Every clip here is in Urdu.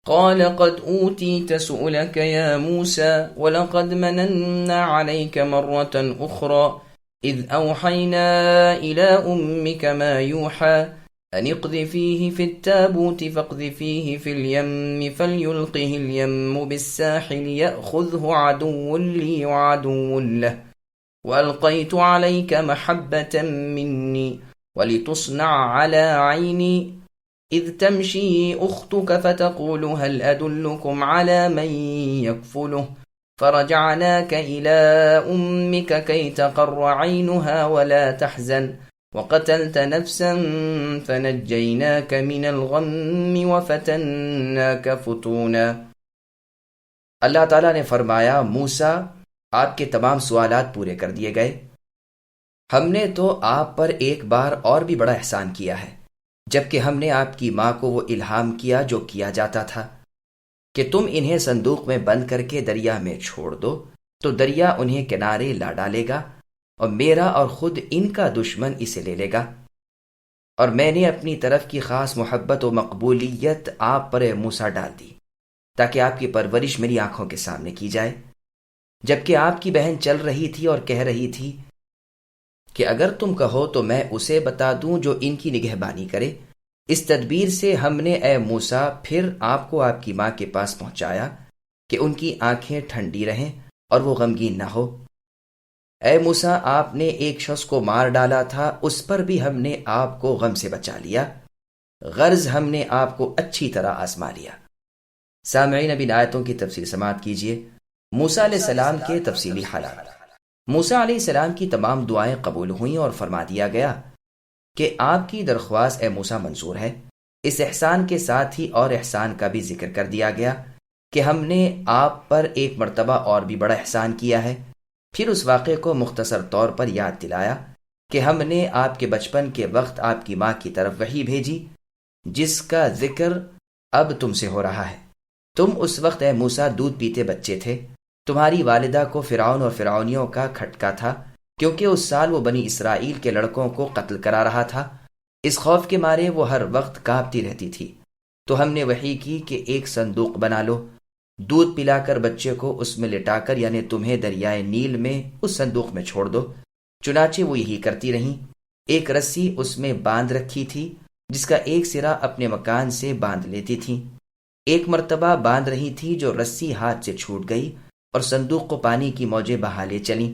قال قد أوتيت سؤلك يا موسى ولقد مننا عليك مرة أخرى إذ أوحينا إلى أمك ما يوحى أن اقذفيه في التابوت فاقذفيه في اليم فليلقه اليم بالساحل يأخذه عدو لي وعدو له وألقيت عليك محبة مني ولتصنع على عيني إذ تمشي أختك فتقول هل أدلكم على من يكفله فرجعناك إلى أمك كي تقر عينها ولا تحزن وقتلت نفسا فنجيناك من الغم وفتناك فتونا۔ اللہ تعالیٰ نے فرمایا، موسیٰ آپ کے تمام سوالات پورے کر دیے گئے۔ ہم نے تو آپ پر ایک بار اور بھی بڑا احسان کیا ہے، جبکہ ہم نے آپ کی ماں کو وہ الہام کیا جو کیا جاتا تھا کہ تم انہیں صندوق میں بند کر کے دریا میں چھوڑ دو تو دریا انہیں کنارے لا ڈالے گا اور میرا اور خود ان کا دشمن اسے لے لے گا۔ اور میں نے اپنی طرف کی خاص محبت و مقبولیت آپ پر موسیٰ ڈال دی تاکہ آپ کی پرورش میری آنکھوں کے سامنے کی جائے، جبکہ آپ کی بہن چل رہی تھی اور کہہ رہی تھی کہ اگر تم کہو تو میں اسے بتا دوں جو ان کی نگہبانی کرے۔ اس تدبیر سے ہم نے اے موسیٰ پھر آپ کو آپ کی ماں کے پاس پہنچایا کہ ان کی آنکھیں ٹھنڈی رہیں اور وہ غمگین نہ ہو۔ اے موسیٰ، آپ نے ایک شخص کو مار ڈالا تھا، اس پر بھی ہم نے آپ کو غم سے بچا لیا، غرض ہم نے آپ کو اچھی طرح آزما لیا۔ سامعین، اب ان آیتوں کی تفصیل سماعت کیجیے۔ موسیٰ علیہ السلام کے تفصیلی حالات۔ موسیٰ علیہ السلام کی تمام دعائیں قبول ہوئیں اور فرما دیا گیا کہ آپ کی درخواست اے موسیٰ منظور ہے۔ اس احسان کے ساتھ ہی اور احسان کا بھی ذکر کر دیا گیا کہ ہم نے آپ پر ایک مرتبہ اور بھی بڑا احسان کیا ہے۔ پھر اس واقعے کو مختصر طور پر یاد دلایا کہ ہم نے آپ کے بچپن کے وقت آپ کی ماں کی طرف وحی بھیجی جس کا ذکر اب تم سے ہو رہا ہے۔ تم اس وقت اے موسیٰ دودھ پیتے بچے تھے۔ تمہاری والدہ کو فرعون اور فرعونیوں کا کھٹکا تھا، کیونکہ اس سال وہ بنی اسرائیل کے لڑکوں کو قتل کرا رہا تھا۔ اس خوف کے مارے وہ ہر وقت کانپتی رہتی تھی، تو ہم نے وحی کی کہ ایک صندوق بنا لو، دودھ پلا کر بچے کو اس میں لٹا کر یعنی تمہیں دریائے نیل میں اس صندوق میں چھوڑ دو۔ چنانچہ وہ یہی کرتی رہیں۔ ایک رسی اس میں باندھ رکھی تھی جس کا ایک سرا اپنے مکان سے باندھ لیتی تھی۔ ایک مرتبہ باندھ رہی تھی جو رسی ہاتھ سے چھوٹ گئی اور صندوق کو پانی کی موجیں بہا لے چلیں۔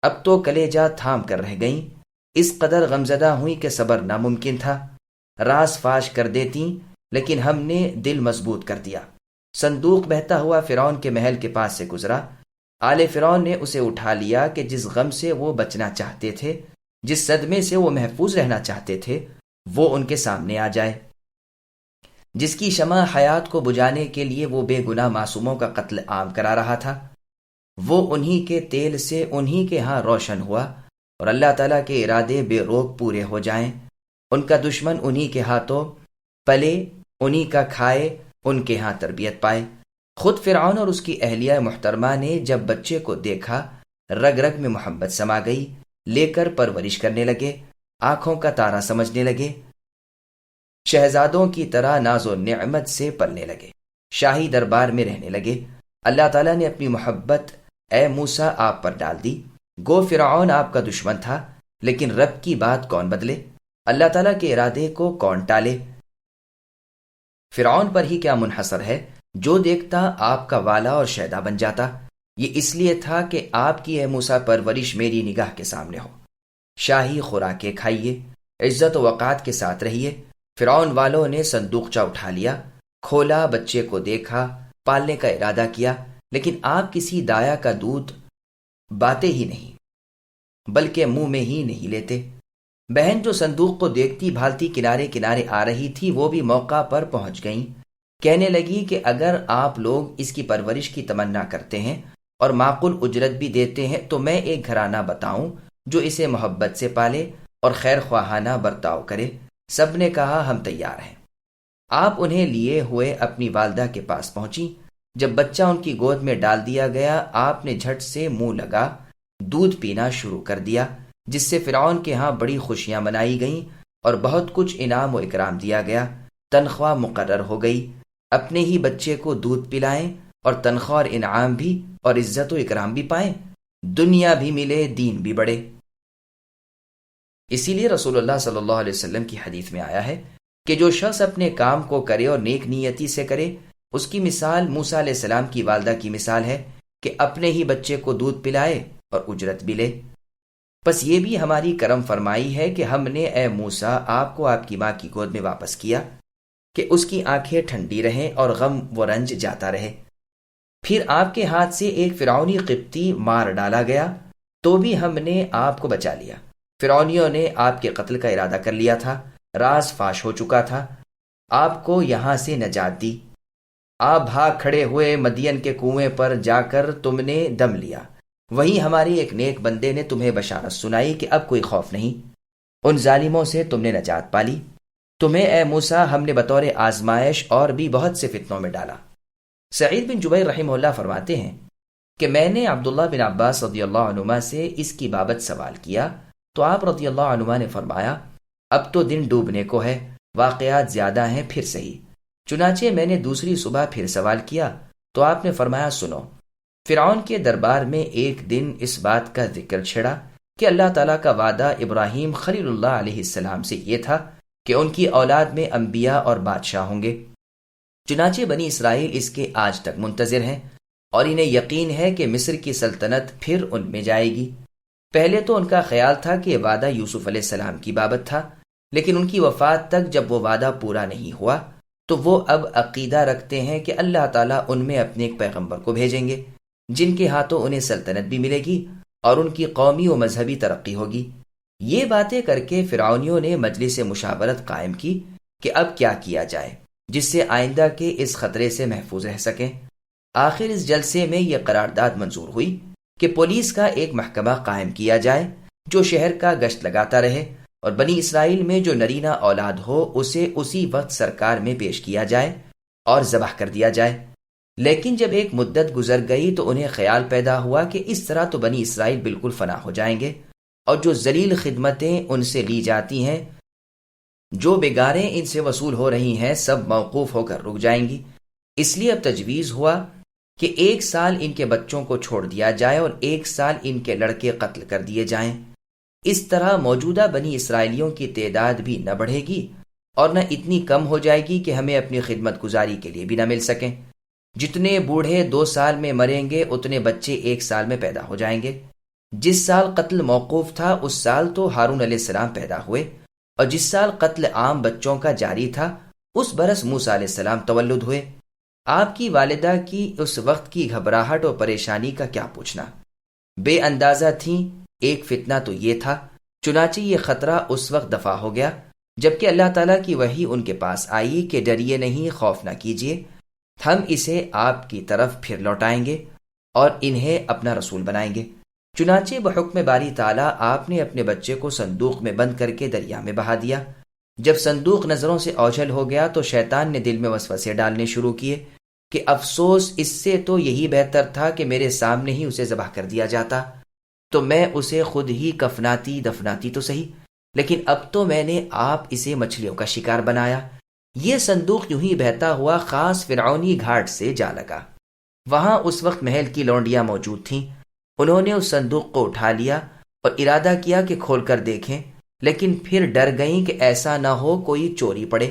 اب تو کلیجہ تھام کر رہ گئیں، اس قدر غمزدہ ہوئی کہ صبر ناممکن تھا۔ راز فاش کر دیتی لیکن ہم نے دل مضبوط کر دیا۔ صندوق بہتا ہوا فرعون کے محل کے پاس سے گزرا۔ آل فرعون نے اسے اٹھا لیا کہ جس غم سے وہ بچنا چاہتے تھے، جس صدمے سے وہ محفوظ رہنا چاہتے تھے، وہ ان کے سامنے آ جائے۔ جس کی شمع حیات کو بجھانے کے لیے وہ بے گناہ معصوموں کا قتل عام کرا رہا تھا، وہ انہی کے تیل سے انہی کے ہاں روشن ہوا، اور اللہ تعالیٰ کے ارادے بے روک پورے ہو جائیں۔ ان کا دشمن انہی کے ہاتھوں پلے، انہی کا کھائے، ان کے ہاں تربیت پائے۔ خود فرعون اور اس کی اہلیہ محترمہ نے جب بچے کو دیکھا، رگ رگ میں محبت سما گئی، لے کر پرورش کرنے لگے، آنکھوں کا تارا سمجھنے لگے، شہزادوں کی طرح ناز و نعمت سے پلنے لگے، شاہی دربار میں رہنے لگے۔ اللہ تعالیٰ نے اپنی محبت اے موسیٰ آپ پر ڈال دی۔ گو فرعون آپ کا دشمن تھا، لیکن رب کی بات کون بدلے، اللہ تعالیٰ کے ارادے کو کون ٹالے۔ فرعون پر ہی کیا منحصر ہے، جو دیکھتا آپ کا والا اور شیدا بن جاتا۔ یہ اس لیے تھا کہ آپ کی اے موسیٰ پرورش میری نگاہ کے سامنے ہو۔ شاہی خوراکیں کھائیے، عزت و وقار کے ساتھ رہیے۔ فرعون والوں نے صندوقچہ اٹھا لیا، کھولا، بچے کو دیکھا، پالنے کا ارادہ کیا، لیکن آپ کسی دایا کا دودھ باتے ہی نہیں، بلکہ منہ میں ہی نہیں لیتے۔ بہن جو صندوق کو دیکھتی بھالتی کنارے کنارے آ رہی تھی، وہ بھی موقع پر پہنچ گئیں۔ کہنے لگی کہ اگر آپ لوگ اس کی پرورش کی تمنا کرتے ہیں اور معقول اجرت بھی دیتے ہیں تو میں ایک گھرانہ بتاؤں جو اسے محبت سے پالے اور خیر خواہانہ برتاؤ کرے۔ سب نے کہا ہم تیار ہیں۔ آپ انہیں لیے ہوئے اپنی والدہ کے پاس پہنچی۔ جب بچہ ان کی گود میں ڈال دیا گیا، آپ نے جھٹ سے منہ لگا دودھ پینا شروع کر دیا، جس سے فرعون کے ہاں بڑی خوشیاں منائی گئیں اور بہت کچھ انعام و اکرام دیا گیا، تنخواہ مقرر ہو گئی۔ اپنے ہی بچے کو دودھ پلائیں اور تنخواہ اور انعام بھی اور عزت و اکرام بھی پائیں، دنیا بھی ملے، دین بھی بڑھے۔ اسی لیے رسول اللہ صلی اللہ علیہ وسلم کی حدیث میں آیا ہے کہ جو شخص اپنے کام کو کرے اور نیک نیتی سے کرے، اس کی مثال موسیٰ علیہ السلام کی والدہ کی مثال ہے کہ اپنے ہی بچے کو دودھ پلائے اور اجرت بھی لے۔ بس یہ بھی ہماری کرم فرمائی ہے کہ ہم نے اے موسیٰ آپ کو آپ کی ماں کی گود میں واپس کیا کہ اس کی آنکھیں ٹھنڈی رہیں اور غم و رنج جاتا رہے۔ پھر آپ کے ہاتھ سے ایک فرعونی قبطی مار ڈالا گیا تو بھی ہم نے آپ کو بچا لیا۔ فرعونیوں نے آپ کے قتل کا ارادہ کر لیا تھا، راز فاش ہو چکا تھا، آپ کو یہاں سے نجات دی۔ آپ بھاگ کھڑے ہوئے مدین کے کنویں پر جا کر تم نے دم لیا، وہیں ہمارے ایک نیک بندے نے تمہیں بشارت سنائی کہ اب کوئی خوف نہیں، ان ظالموں سے تم نے نجات پالی۔ تمہیں اے موسیٰ ہم نے بطور آزمائش اور بھی بہت سے فتنوں میں ڈالا۔ سعید بن جبیر رحمہ اللہ فرماتے ہیں کہ میں نے عبداللہ بن عباس رضی اللہ عنہما سے اس کی بابت سوال کیا تو آپ رضی اللہ عنہما نے فرمایا اب تو دن ڈوبنے کو ہے، واقعات زیادہ ہیں، پھر صحیح۔ چنانچہ میں نے دوسری صبح پھر سوال کیا تو آپ نے فرمایا سنو، فرعون کے دربار میں ایک دن اس بات کا ذکر چھڑا کہ اللہ تعالیٰ کا وعدہ ابراہیم خلیل اللہ علیہ السلام سے یہ تھا کہ ان کی اولاد میں انبیاء اور بادشاہ ہوں گے۔ چنانچہ بنی اسرائیل اس کے آج تک منتظر ہیں اور انہیں یقین ہے کہ مصر کی سلطنت پھر ان میں جائے گی۔ پہلے تو ان کا خیال تھا کہ وعدہ یوسف علیہ السلام کی بابت تھا، لیکن ان کی وفات تک جب وہ وعدہ پورا نہیں ہوا تو وہ اب عقیدہ رکھتے ہیں کہ اللہ تعالیٰ ان میں اپنے ایک پیغمبر کو بھیجیں گے جن کے ہاتھوں انہیں سلطنت بھی ملے گی اور ان کی قومی و مذہبی ترقی ہوگی۔ یہ باتیں کر کے فرعونیوں نے مجلس مشاورت قائم کی کہ اب کیا کیا جائے جس سے آئندہ کے اس خطرے سے محفوظ رہ سکیں۔ آخر اس جلسے میں یہ قرارداد منظور ہوئی کہ پولیس کا ایک محکمہ قائم کیا جائے جو شہر کا گشت لگاتا رہے اور بنی اسرائیل میں جو نرینہ اولاد ہو اسے اسی وقت سرکار میں پیش کیا جائے اور ذبح کر دیا جائے۔ لیکن جب ایک مدت گزر گئی تو انہیں خیال پیدا ہوا کہ اس طرح تو بنی اسرائیل بالکل فنا ہو جائیں گے اور جو ذلیل خدمتیں ان سے لی جاتی ہیں، جو بگاریں ان سے وصول ہو رہی ہیں، سب موقوف ہو کر رک جائیں گی۔ اس لیے اب تجویز ہوا کہ 1 سال ان کے بچوں کو چھوڑ دیا جائے اور 1 سال ان کے لڑکے قتل کر دیے جائیں۔ اس طرح موجودہ بنی اسرائیلیوں کی تعداد بھی نہ بڑھے گی اور نہ اتنی کم ہو جائے گی کہ ہمیں اپنی خدمت گزاری کے لیے بھی نہ مل سکیں۔ جتنے بوڑھے 2 سال میں مریں گے اتنے بچے 1 سال میں پیدا ہو جائیں گے۔ جس سال قتل موقوف تھا اس سال تو ہارون علیہ السلام پیدا ہوئے، اور جس سال قتل عام بچوں کا جاری تھا اس برس موسیٰ علیہ السلام تولد ہوئے۔ آپ کی والدہ کی اس وقت کی گھبراہٹ اور پریشانی کا کیا پوچھنا، بے اندازہ تھیں۔ ایک فتنہ تو یہ تھا، چنانچہ یہ خطرہ اس وقت دفع ہو گیا جبکہ اللہ تعالیٰ کی وحی ان کے پاس آئی کہ ڈریے نہیں، خوف نہ کیجیے، ہم اسے آپ کی طرف پھر لوٹائیں گے اور انہیں اپنا رسول بنائیں گے۔ چنانچہ بحکم باری تعالیٰ آپ نے اپنے بچے کو صندوق میں بند کر کے دریا میں بہا دیا۔ جب صندوق نظروں سے اوجھل ہو گیا تو شیطان نے دل میں وسوسے ڈالنے شروع کیے کہ افسوس، اس سے تو یہی بہتر تھا کہ میرے سامنے ہی اسے ذبح کر دیا جاتا تو میں اسے خود ہی کفناتی دفناتی تو صحیح، لیکن اب تو میں نے آپ اسے مچھلیوں کا شکار بنایا۔ یہ صندوق یوں ہی بہتا ہوا خاص فرعونی گھاٹ سے جا لگا۔ وہاں اس وقت محل کی لونڈیاں موجود تھیں، انہوں نے اس صندوق کو اٹھا لیا اور ارادہ کیا کہ کھول کر دیکھیں، لیکن پھر ڈر گئیں کہ ایسا نہ ہو کوئی چوری پڑے۔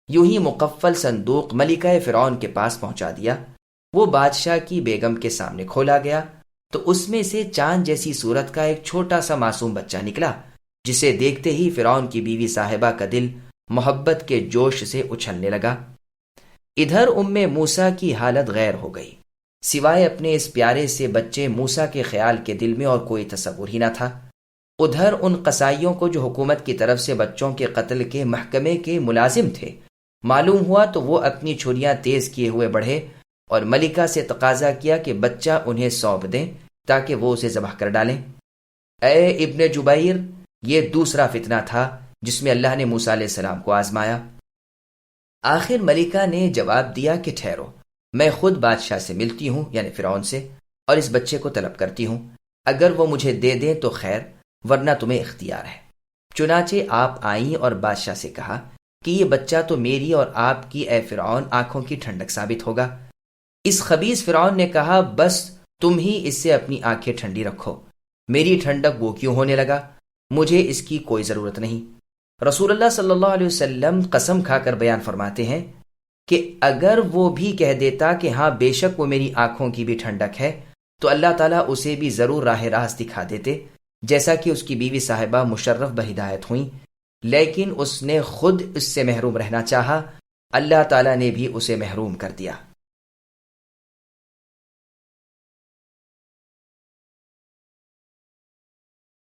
یوں ہی مقفل صندوق ملکہ فرعون کے پاس پہنچا دیا۔ وہ بادشاہ کی بیگم کے سامنے کھولا گیا تو اس میں سے چاند جیسی صورت کا ایک چھوٹا سا معصوم بچہ نکلا، جسے دیکھتے ہی فرعون کی بیوی صاحبہ کا دل محبت کے جوش سے اچھلنے لگا۔ ادھر موسیٰ کی حالت غیر ہو گئی، سوائے اپنے اس پیارے سے بچے موسیٰ کے خیال کے دل میں اور کوئی تصور ہی نہ تھا۔ ادھر ان قصائیوں کو جو حکومت کی طرف سے بچوں کے قتل کے محکمے کے ملازم تھے معلوم ہوا تو وہ اپنی چھریاں تیز کیے ہوئے بڑھے اور ملکہ سے تقاضا کیا کہ بچہ انہیں سونپ دیں تاکہ وہ اسے ذبح کر ڈالیں۔ اے ابن جبیر، یہ دوسرا فتنہ تھا جس میں اللہ نے موسیٰ علیہ السلام کو آزمایا۔ آخر ملکہ نے جواب دیا کہ ٹھہرو، میں خود بادشاہ سے ملتی ہوں، یعنی فرعون سے، اور اس بچے کو طلب کرتی ہوں، اگر وہ مجھے دے دیں تو خیر، ورنہ تمہیں اختیار ہے۔ چنانچہ آپ آئیں اور بادشاہ سے کہا کہ یہ بچہ تو میری اور آپ کی اے فرعون آنکھوں کی ٹھنڈک ثابت ہوگا۔ اس خبیث فرعون نے کہا بس تم ہی اس سے اپنی آنکھیں ٹھنڈی رکھو، میری ٹھنڈک وہ کیوں ہونے لگا، مجھے اس کی کوئی ضرورت نہیں۔ رسول اللہ صلی اللہ علیہ وسلم قسم کھا کر بیان فرماتے ہیں کہ اگر وہ بھی کہہ دیتا کہ ہاں بے شک وہ میری آنکھوں کی بھی ٹھنڈک ہے، تو اللہ تعالیٰ اسے بھی ضرور راہ راست دکھا دیتے، جیسا کہ اس کی بیوی صاحبہ مشرف بہدایت ہوئیں، لیکن اس نے خود اس سے محروم رہنا چاہا، اللہ تعالیٰ نے بھی اسے محروم کر دیا۔